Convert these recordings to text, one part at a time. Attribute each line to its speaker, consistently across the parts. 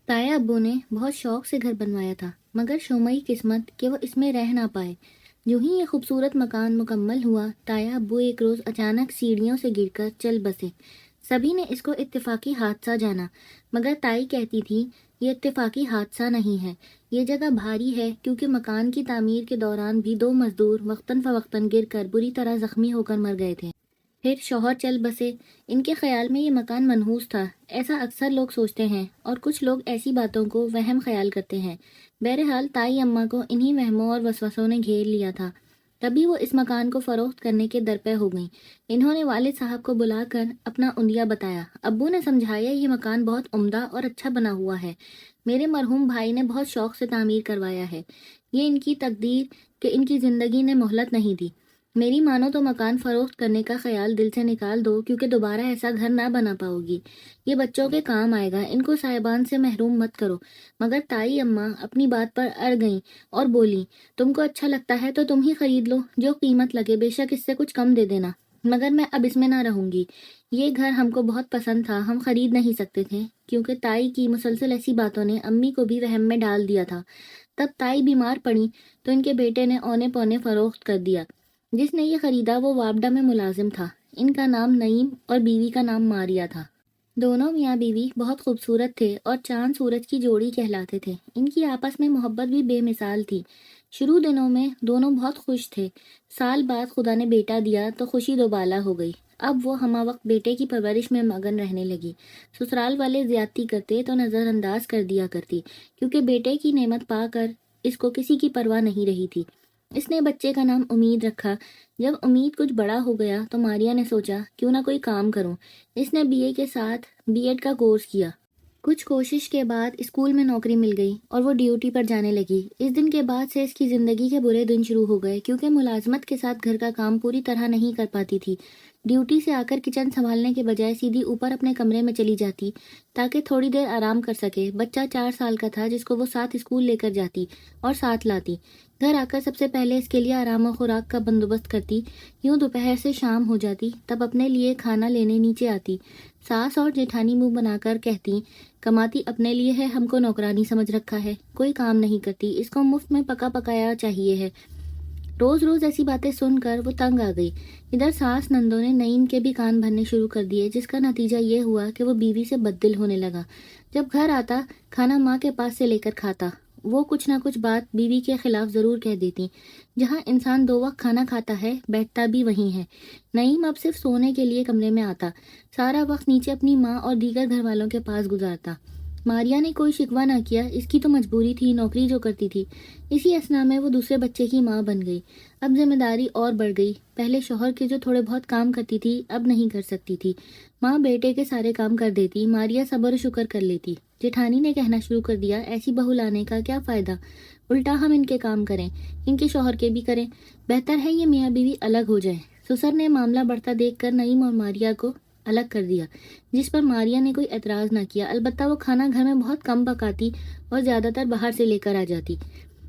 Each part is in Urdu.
Speaker 1: تایا ابو نے بہت شوق سے گھر بنوایا تھا، مگر شومئی قسمت کہ وہ اس میں رہ نہ پائے۔ جو ہی یہ خوبصورت مکان مکمل ہوا، تایا ابو ایک روز اچانک سیڑھیوں سے گر کر چل بسے۔ سبھی نے اس کو اتفاقی حادثہ جانا، مگر تائی کہتی تھی یہ اتفاقی حادثہ نہیں ہے، یہ جگہ بھاری ہے، کیونکہ مکان کی تعمیر کے دوران بھی 2 مزدور وقتاً فوقتاً گر کر بری طرح زخمی ہو کر مر گئے تھے۔ پھر شوہر چل بسے۔ ان کے خیال میں یہ مکان منحوس تھا، ایسا اکثر لوگ سوچتے ہیں، اور کچھ لوگ ایسی باتوں کو وہم خیال کرتے ہیں۔ بہرحال تائی اماں کو انہی وہموں اور وسوسوں نے گھیر لیا تھا۔ تبھی وہ اس مکان کو فروخت کرنے کے درپے ہو گئیں۔ انہوں نے والد صاحب کو بلا کر اپنا عندیہ بتایا۔ ابو نے سمجھایا یہ مکان بہت عمدہ اور اچھا بنا ہوا ہے، میرے مرحوم بھائی نے بہت شوق سے تعمیر کروایا ہے، یہ ان کی تقدیر کہ ان کی زندگی نے مہلت نہیں دی۔ میری مانو تو مکان فروخت کرنے کا خیال دل سے نکال دو، کیونکہ دوبارہ ایسا گھر نہ بنا پاؤ گی، یہ بچوں کے کام آئے گا، ان کو صاحبان سے محروم مت کرو۔ مگر تائی اماں اپنی بات پر اڑ گئیں اور بولی، تم کو اچھا لگتا ہے تو تم ہی خرید لو، جو قیمت لگے، بے شک اس سے کچھ کم دے دینا، مگر میں اب اس میں نہ رہوں گی۔ یہ گھر ہم کو بہت پسند تھا، ہم خرید نہیں سکتے تھے، کیونکہ تائی کی مسلسل ایسی باتوں نے امی کو بھی وہم میں ڈال دیا تھا۔ تب تائی بیمار پڑی تو ان کے بیٹے نے اونے پونے فروخت کر دیا۔ جس نے یہ خریدا وہ وابڈا میں ملازم تھا۔ ان کا نام نعیم اور بیوی کا نام ماریا تھا۔ دونوں میاں بیوی بہت خوبصورت تھے اور چاند سورج کی جوڑی کہلاتے تھے۔ ان کی آپس میں محبت بھی بے مثال تھی۔ شروع دنوں میں دونوں بہت خوش تھے۔ سال بعد خدا نے بیٹا دیا تو خوشی دوبالا ہو گئی۔ اب وہ ہمہ وقت بیٹے کی پرورش میں مگن رہنے لگی۔ سسرال والے زیادتی کرتے تو نظر انداز کر دیا کرتی، کیونکہ بیٹے کی نعمت پا کر اس کو کسی کی پرواہ نہیں رہی تھی۔ اس نے بچے کا نام امید رکھا۔ جب امید کچھ بڑا ہو گیا تو ماریا نے سوچا کیوں نہ کوئی کام کروں۔ اس نے بی اے کے ساتھ بی ایڈ کا کورس کیا۔ کچھ کوشش کے بعد اسکول میں نوکری مل گئی اور وہ ڈیوٹی پر جانے لگی۔ اس دن کے بعد سے اس کی زندگی کے برے دن شروع ہو گئے، کیونکہ ملازمت کے ساتھ گھر کا کام پوری طرح نہیں کر پاتی تھی۔ ڈیوٹی سے آ کر کچن سنبھالنے کے بجائے سیدھی اوپر اپنے کمرے میں چلی جاتی تاکہ تھوڑی دیر آرام کر سکے۔ بچہ 4 سال کا تھا جس کو وہ ساتھ اسکول لے کر جاتی اور ساتھ لاتی۔ گھر آ کر سب سے پہلے اس کے لیے آرام و خوراک کا بندوبست کرتی۔ یوں دوپہر سے شام ہو جاتی، تب اپنے لیے کھانا لینے نیچے آتی۔ ساس اور جیٹھانی منہ بنا کر کہتی، کماتی اپنے لیے ہے، ہم کو نوکرانی سمجھ رکھا ہے، کوئی کام نہیں کرتی، اس کو مفت میں پکا پکایا چاہیے ہے۔ روز روز ایسی باتیں سن کر وہ تنگ آ گئی۔ ادھر ساس نندوں نے نعیم کے بھی کان بھرنے شروع کر دیے، جس کا نتیجہ یہ ہوا کہ وہ بیوی سے بددل ہونے لگا۔ جب گھر آتا کھانا ماں کے پاس سے لے کر کھاتا، وہ کچھ نہ کچھ بات بیوی کے خلاف ضرور کہہ دیتی۔ جہاں انسان 2 وقت کھانا کھاتا ہے، بیٹھتا بھی وہیں ہے۔ نعیم اب صرف سونے کے لیے کمرے میں آتا، سارا وقت نیچے اپنی ماں اور دیگر گھر والوں کے پاس گزارتا۔ ماریا نے کوئی شکوہ نہ کیا، اس کی تو مجبوری تھی، نوکری جو کرتی تھی۔ اسی اثنا میں وہ دوسرے بچے کی ماں بن گئی۔ اب ذمہ داری اور بڑھ گئی۔ پہلے شوہر کے جو تھوڑے بہت کام کرتی تھی، اب نہیں کر سکتی تھی۔ ماں بیٹے کے سارے کام کر دیتی، ماریا صبر و شکر کر لیتی۔ جیٹھانی نے کہنا شروع کر دیا، ایسی بہو لانے کا کیا فائدہ، الٹا ہم ان کے کام کریں، ان کے شوہر کے بھی کریں، بہتر ہے یہ میاں بیوی الگ ہو جائیں۔ سسر نے معاملہ بڑھتا دیکھ کر نعیم اور ماریا کو الگ کر دیا، جس پر ماریا نے کوئی اعتراض نہ کیا۔ البتہ وہ کھانا گھر میں بہت کم پکاتی اور زیادہ تر باہر سے لے کر آ جاتی۔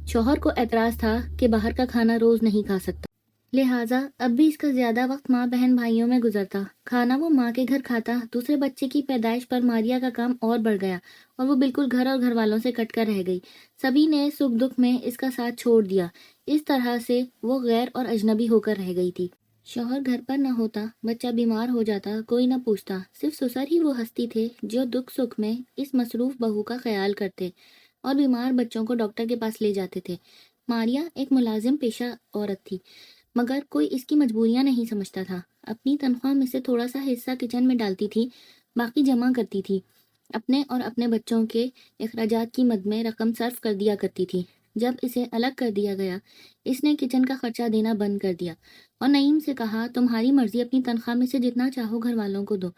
Speaker 1: شوہر کو اعتراض تھا کہ باہر کا کھانا روز نہیں کھا سکتا، لہٰذا اب بھی اس کا زیادہ وقت ماں بہن بھائیوں میں گزرتا۔ کھانا وہ ماں کے گھر کھاتا۔ دوسرے بچے کی پیدائش پر ماریا کا کام اور بڑھ گیا اور وہ بالکل گھر اور گھر والوں سے کٹ کر رہ گئی۔ سبھی نے سکھ دکھ میں اس کا ساتھ چھوڑ دیا۔ اس طرح سے وہ غیر اور اجنبی ہو کر رہ گئی تھی۔ شوہر گھر پر نہ ہوتا، بچہ بیمار ہو جاتا، کوئی نہ پوچھتا، صرف سسر ہی وہ ہستی تھے جو دکھ سکھ میں اس مصروف بہو کا خیال کرتے اور بیمار بچوں کو ڈاکٹر کے پاس لے جاتے تھے۔ ماریا ایک ملازم پیشہ عورت تھی، مگر کوئی اس کی مجبوریاں نہیں سمجھتا تھا۔ اپنی تنخواہ میں سے تھوڑا سا حصہ کچن میں ڈالتی تھی، باقی جمع کرتی تھی۔ اپنے اور اپنے بچوں کے اخراجات کی مد میں رقم صرف کر دیا کرتی تھی۔ جب اسے الگ کر دیا گیا، اس نے کچن کا خرچہ دینا بند کر دیا اور نعیم سے کہا، تمہاری مرضی، اپنی تنخواہ میں سے جتنا چاہو گھر والوں کو دو،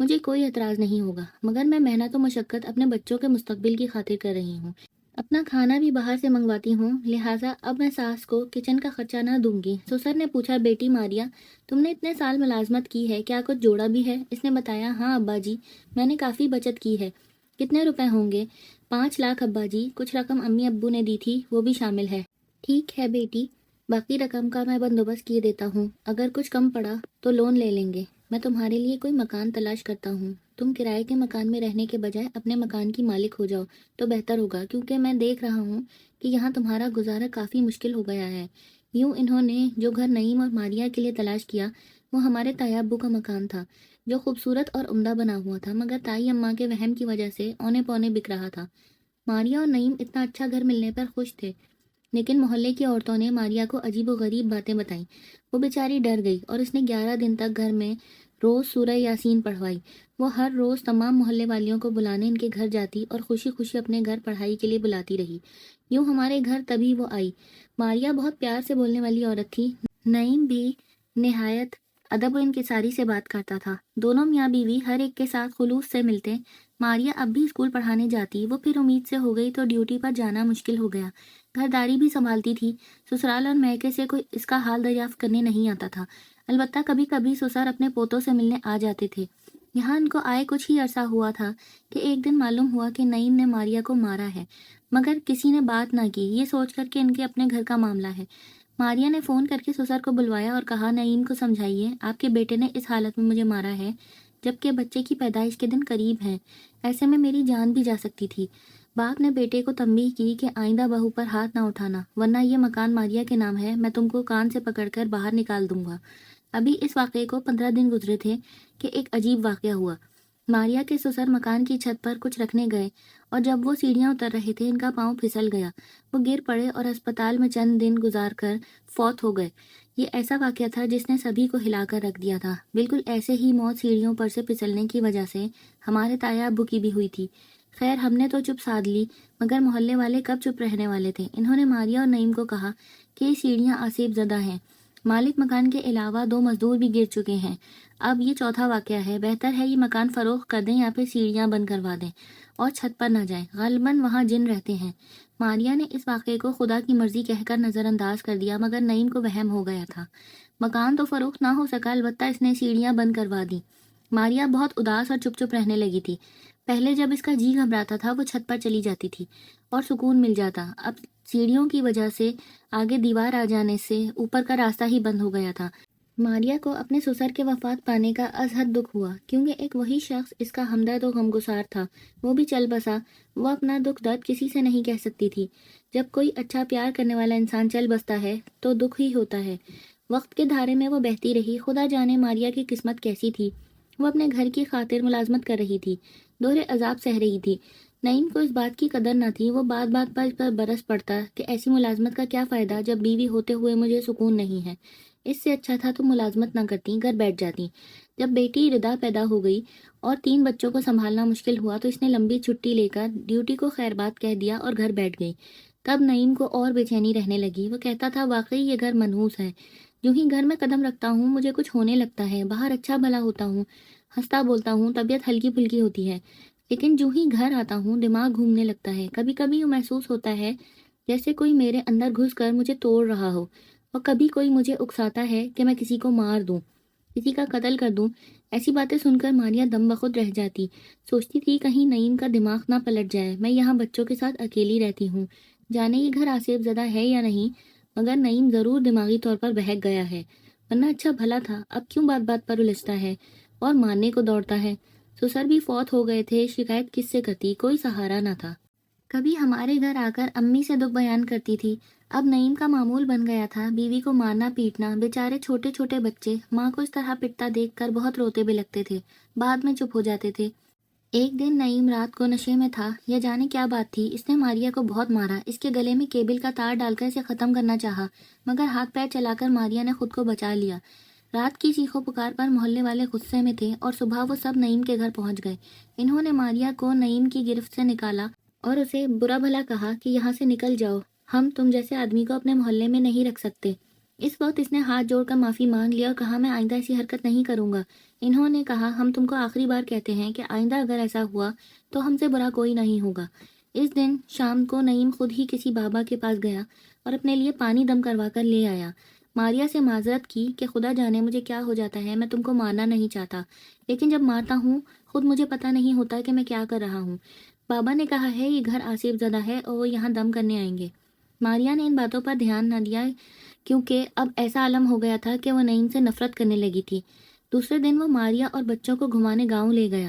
Speaker 1: مجھے کوئی اعتراض نہیں ہوگا، مگر میں محنت و مشقت اپنے بچوں کے مستقبل کی خاطر کر رہی ہوں، اپنا کھانا بھی باہر سے منگواتی ہوں، لہٰذا اب میں ساس کو کچن کا خرچہ نہ دوں گی۔ سسر نے پوچھا، بیٹی ماریا، تم نے اتنے سال ملازمت کی ہے، کیا کچھ جوڑا بھی ہے؟ اس نے بتایا، ہاں ابا جی، میں نے کافی بچت کی ہے۔ کتنے روپے ہوں گے؟ 5 لاکھ ابا جی، کچھ رقم امی ابو نے دی تھی، وہ بھی شامل ہے۔ ٹھیک ہے بیٹی، باقی رقم کا میں بندوبست کیے دیتا ہوں، اگر کچھ کم پڑا تو لون لے لیں گے۔ میں تمہارے لیے کوئی مکان تلاش کرتا ہوں، تم کرائے کے مکان میں رہنے کے بجائے اپنے مکان کی مالک ہو جاؤ تو بہتر ہوگا، کیونکہ میں دیکھ رہا ہوں کہ یہاں تمہارا گزارا کافی مشکل ہو گیا ہے۔ یوں انہوں نے جو گھر نعیم اور ماریہ کے لیے تلاش کیا وہ ہمارے تایا ابو کا مکان تھا، جو خوبصورت اور عمدہ بنا ہوا تھا، مگر تائی اماں کے وہم کی وجہ سے اونے پونے بک رہا تھا۔ ماریہ اور نعیم اتنا اچھا گھر ملنے پر خوش تھے، لیکن محلے کی عورتوں نے ماریہ کو عجیب و غریب باتیں بتائیں۔ وہ بیچاری ڈر گئی اور اس نے 11 دن تک گھر میں روز سورہ یاسین پڑھوائی۔ وہ ہر روز تمام محلے والیوں کو بلانے ان کے گھر جاتی اور خوشی خوشی اپنے گھر پڑھائی کے لیے بلاتی رہی۔ یوں ہمارے گھر تبھی وہ آئی۔ ماریہ بہت پیار سے بولنے والی عورت تھی، نعیم بھی نہایت ادب و انکساری سے بات کرتا تھا۔ دونوں میاں بیوی ہر ایک کے ساتھ خلوص سے ملتے۔ ماریہ اب بھی اسکول پڑھانے جاتی، وہ پھر امید سے ہو گئی تو ڈیوٹی پر جانا مشکل ہو گیا۔ گھرداری بھی سنبھالتی تھی، سسرال اور میکے سے کوئی اس کا حال دریافت کرنے نہیں آتا تھا، البتہ کبھی کبھی سسر اپنے پوتوں سے ملنے آ جاتے تھے۔ یہاں ان کو آئے کچھ ہی عرصہ ہوا تھا کہ ایک دن معلوم ہوا کہ نعیم نے ماریہ کو مارا ہے، مگر کسی نے بات نہ کی، یہ سوچ کر کہ ان کے اپنے گھر کا معاملہ ہے۔ ماریہ نے فون کر کے سسر کو بلوایا اور کہا، نعیم کو سمجھائیے، آپ کے بیٹے نے اس حالت میں مجھے مارا ہے جبکہ بچے کی پیدائش کے دن قریب ہیں، ایسے میں میری جان بھی جا سکتی تھی۔ باپ نے بیٹے کو تنبیہ کی کہ آئندہ بہو پر ہاتھ نہ اٹھانا، ورنہ یہ مکان ماریہ کے نام ہے، میں تم کو کان سے پکڑ کر باہر نکال دوں گا۔ ابھی اس واقعے کو 15 دن گزرے تھے کہ ایک عجیب واقعہ ہوا۔ ماریہ کے سسر مکان کی چھت پر کچھ رکھنے گئے اور جب وہ سیڑھیاں اتر رہے تھے ان کا پاؤں پھسل گیا، وہ گر پڑے اور اسپتال میں چند دن گزار کر فوت ہو گئے۔ یہ ایسا واقعہ تھا جس نے سبھی کو ہلا کر رکھ دیا تھا۔ بالکل ایسے ہی موت سیڑھیوں پر سے پھسلنے کی وجہ سے ہمارے تایا ابو کی بھی ہوئی تھی۔ خیر ہم نے تو چپ سادھ لی، مگر محلے والے کب چپ رہنے والے تھے۔ انہوں نے ماریہ اور نعیم کو کہا کہ یہ سیڑھیاں آسیب زدہ ہیں، مالک مکان کے علاوہ 2 مزدور بھی گر چکے ہیں، اب یہ چوتھا واقعہ ہے، بہتر ہے یہ مکان فروخت کر دیں یا پھر سیڑھیاں بند کروا دیں اور چھت پر نہ جائیں، غالباً وہاں جن رہتے ہیں۔ ماریہ نے اس واقعے کو خدا کی مرضی کہہ کر نظر انداز کر دیا، مگر نعیم کو وہم ہو گیا تھا۔ مکان تو فروخت نہ ہو سکا، البتہ اس نے سیڑھیاں بند کروا دی۔ ماریہ بہت اداس اور چپ چپ رہنے لگی تھی۔ پہلے جب اس کا جی گھبراتا تھا وہ چھت پر چلی جاتی تھی اور سکون مل جاتا، اب سیڑھیوں کی وجہ سے آگے دیوار آ جانے سے اوپر کا راستہ ہی بند ہو گیا تھا۔ ماریہ کو اپنے سسر کے وفات پانے کا از حد دکھ ہوا، کیونکہ ایک وہی شخص اس کا ہمدرد و غمگسار تھا، وہ بھی چل بسا۔ وہ اپنا دکھ درد کسی سے نہیں کہہ سکتی تھی۔ جب کوئی اچھا پیار کرنے والا انسان چل بستا ہے تو دکھ ہی ہوتا ہے۔ وقت کے دھارے میں وہ بہتی رہی، خدا جانے ماریہ کی قسمت کیسی تھی۔ وہ اپنے گھر کی خاطر ملازمت کر رہی تھی، دوہرے عذاب سہ رہی تھی۔ نعیم کو اس بات کی قدر نہ تھی، وہ بات بات پر اس پر برس پڑتا کہ ایسی ملازمت کا کیا فائدہ جب بیوی ہوتے ہوئے مجھے سکون نہیں ہے، اس سے اچھا تھا تو ملازمت نہ کرتی، گھر بیٹھ جاتی۔ جب بیٹی ردا پیدا ہو گئی اور 3 بچوں کو سنبھالنا مشکل ہوا تو اس نے لمبی چھٹی لے کر ڈیوٹی کو خیر بات کہہ دیا اور گھر بیٹھ گئی۔ تب نعیم کو اور بے چینی رہنے لگی، وہ کہتا تھا واقعی یہ گھر منحوس ہے، جو ہی گھر میں قدم رکھتا ہوں مجھے کچھ ہونے لگتا ہے، باہر اچھا بھلا ہوتا ہوں، ہنستا بولتا ہوں، طبیعت ہلکی پھلکی ہوتی ہے، لیکن جو ہی گھر آتا ہوں دماغ گھومنے لگتا ہے، کبھی کبھی یوں محسوس ہوتا ہے جیسے کوئی میرے اندر گھس کر مجھے توڑ رہا ہو، اور کبھی کوئی مجھے اکساتا ہے کہ میں کسی کو مار دوں، کسی کا قتل کر دوں۔ ایسی باتیں سن کر ماریہ دم بخود رہ جاتی، سوچتی تھی کہیں نعیم کا دماغ نہ پلٹ جائے، میں یہاں بچوں کے ساتھ اکیلی رہتی ہوں، جانے یہ گھر آصف زدہ ہے یا نہیں، مگر نعیم ضرور دماغی طور پر بہک گیا ہے، ورنہ اچھا بھلا تھا، اب کیوں بات بات پر الجھتا ہے اور مارنے کو دوڑتا ہے۔ سسر بھی فوت ہو گئے تھے، شکایت کس سے کرتی، کوئی سہارا نہ تھا۔ کبھی ہمارے گھر آ کر امی سے دکھ بیان کرتی تھی، اب نعیم کا معمول بن گیا تھا بیوی کو مارنا پیٹنا، بیچارے چھوٹے چھوٹے بچے ماں کو اس طرح پٹتا دیکھ کر بہت روتے بھی لگتے تھے، بعد میں چپ ہو جاتے تھے۔ ایک دن نعیم رات کو نشے میں تھا یا جانے کیا بات تھی، اس نے ماریہ کو بہت مارا، اس کے گلے میں کیبل کا تار ڈال کر اسے ختم کرنا چاہا، مگر ہاتھ پیر چلا کر ماریہ نے خود کو بچا لیا۔ رات کی چیخو پکار پر محلے والے غصے میں تھے اور صبح وہ سب نعیم کے گھر پہنچ گئے۔ انہوں نے ماریہ کو نعیم کی گرفت سے نکالا اور اسے برا بھلا کہا کہ یہاں سے نکل جاؤ، ہم تم جیسے آدمی کو اپنے محلے میں نہیں رکھ سکتے۔ اس وقت اس نے ہاتھ جوڑ کر معافی مانگ لیا اور کہا میں آئندہ ایسی حرکت نہیں کروں گا۔ انہوں نے کہا ہم تم کو آخری بار کہتے ہیں کہ آئندہ اگر ایسا ہوا تو ہم سے برا کوئی نہیں ہوگا۔ اس دن شام کو نعیم خود ہی کسی بابا کے پاس گیا اور اپنے لیے پانی دم کروا کر لے آیا۔ ماریہ سے معذرت کی کہ خدا جانے مجھے کیا ہو جاتا ہے، میں تم کو مارنا نہیں چاہتا، لیکن جب مارتا ہوں خود مجھے پتہ نہیں ہوتا کہ میں کیا کر رہا ہوں۔ بابا نے کہا ہے یہ گھر آصف زدہ ہے اور وہ یہاں دم کرنے آئیں گے۔ ماریہ نے ان باتوں پر دھیان نہ دیا کیونکہ اب ایسا عالم ہو گیا تھا کہ وہ نعیم سے نفرت کرنے لگی تھی۔ دوسرے دن وہ ماریہ اور بچوں کو گھمانے گاؤں لے گیا۔